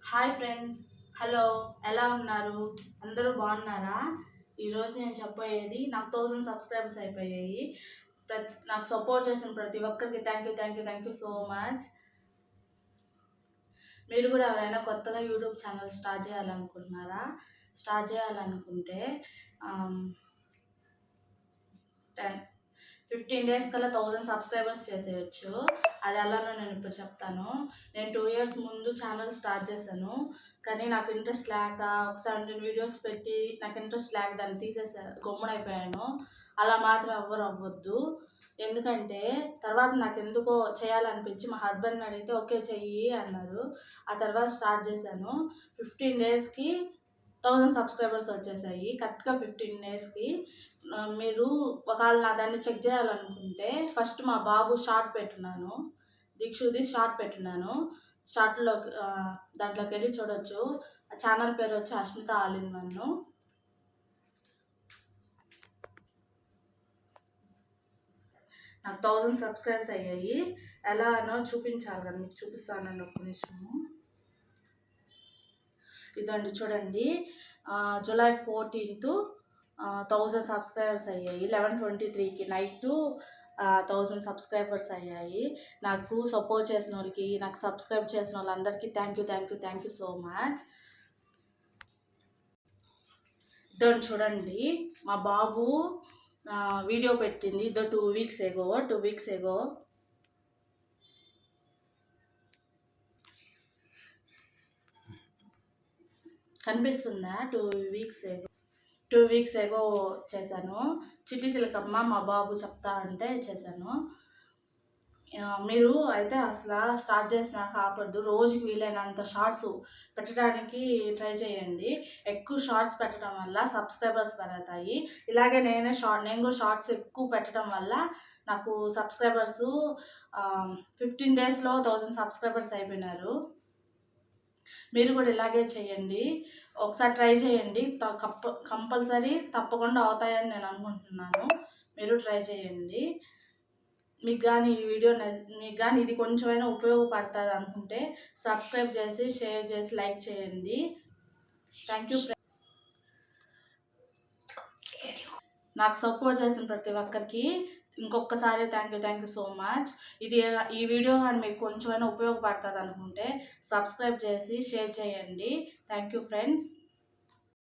Hi friends, hello. ఎలా ఉన్నారు? అందరూ బాగున్నారా? ఈరోజు నేను చెప్పబోయేది నాకు 1000 సబ్స్క్రైబర్స్ అయిపోయాయి. నాకు సపోర్ట్ చేసిన ప్రతి ఒక్కరికి థ్యాంక్ యూ సో మచ్. మీరు కూడా ఎవరైనా కొత్తగా యూట్యూబ్ ఛానల్ స్టార్ట్ చేయాలనుకుంటే 15 డేస్ కల్లా 1000 సబ్స్క్రైబర్స్ చేసేయచ్చు. అది ఎలానో నేను ఇప్పుడు చెప్తాను. నేను 2 ఇయర్స్ ముందు ఛానల్ స్టార్ట్ చేశాను, కానీ నాకు ఇంట్రెస్ట్ లేక ఒక 17 వీడియోస్ పెట్టి నాకు ఇంట్రెస్ట్ లేక దాన్ని తీసేసాను, గమ్మునైపోయాను. అలా మాత్రం ఎవ్వరు అవ్వద్దు. ఎందుకంటే తర్వాత నాకు ఎందుకో చేయాలనిపించి మా హస్బెండ్ని అడిగితే ఓకే చెయ్యి అన్నారు. ఆ తర్వాత స్టార్ట్ చేశాను. 15 డేస్కి 1000 సబ్స్క్రైబర్స్ వచ్చేసాయి, కరెక్ట్గా 15 డేస్కి. మీరు ఒకవేళ నా దాన్ని చెక్ చేయాలనుకుంటే ఫస్ట్ మా బాబు షార్ట్ పెట్టున్నాను, దీక్షుది షార్ట్ పెట్టున్నాను. షార్ట్లో దాంట్లోకి వెళ్ళి చూడొచ్చు. ఆ ఛానల్ పేరు వచ్చి అష్మిత ఆల్ ఇన్ వన్. నాకు 1000 సబ్స్క్రైబర్స్ అయ్యాయి. ఎలానో చూపించాలి కదా, మీకు చూపిస్తానండి ఒక్క నిమిషము. ఇదండి చూడండి, జూలై 14th 1000 సబ్స్క్రైబర్స్ అయ్యాయి. 11:23కి నైట్ 1000 సబ్స్క్రైబర్స్ అయ్యాయి. నాకు సపోర్ట్ చేసిన వాళ్ళకి, నాకు సబ్స్క్రైబ్ చేసిన వాళ్ళందరికీ థ్యాంక్ యూ సో మచ్. ఇదని చూడండి, మా బాబు వీడియో పెట్టింది ఇదో 2 వీక్స్ ఎగో. కనిపిస్తుందా? 2 వీక్స్ ఎగో చేశాను. చిట్టి చిలకమ్మ మా బాబు చెప్తా అంటే చేశాను. మీరు అయితే అసలు స్టార్ట్ చేసినాక ఆపద్దు. రోజుకి వీలైనంత షార్ట్స్ పెట్టడానికి ట్రై చేయండి. ఎక్కువ షార్ట్స్ పెట్టడం వల్ల సబ్స్క్రైబర్స్ పెరుగుతాయి. ఇలాగే నేను కూడా షార్ట్స్ ఎక్కువ పెట్టడం వల్ల నాకు సబ్స్క్రైబర్స్ 15 డేస్లో 1000 సబ్స్క్రైబర్స్ అయిపోయినారు. మీరు కూడా ఇలాగే చేయండి, ఒకసారి ట్రై చేయండి. కంపల్సరీ తప్పకుండా అవుతాయని నేను అనుకుంటున్నాను. మీరు ట్రై చేయండి. మీకు కానీ ఇది కొంచెమైనా ఉపయోగపడుతుంది అనుకుంటే సబ్స్క్రైబ్ చేసి, షేర్ చేసి, లైక్ చేయండి. Thank you. నాకు సపోర్ట్ చేసిన ప్రతి ఒక్కరికి ఇంకొకసారి థ్యాంక్ యూ సో మచ్. ఈ వీడియో కానీ మీకు కొంచెమైనా ఉపయోగపడుతుంది అనుకుంటే సబ్స్క్రైబ్ చేసి షేర్ చేయండి. Thank you friends.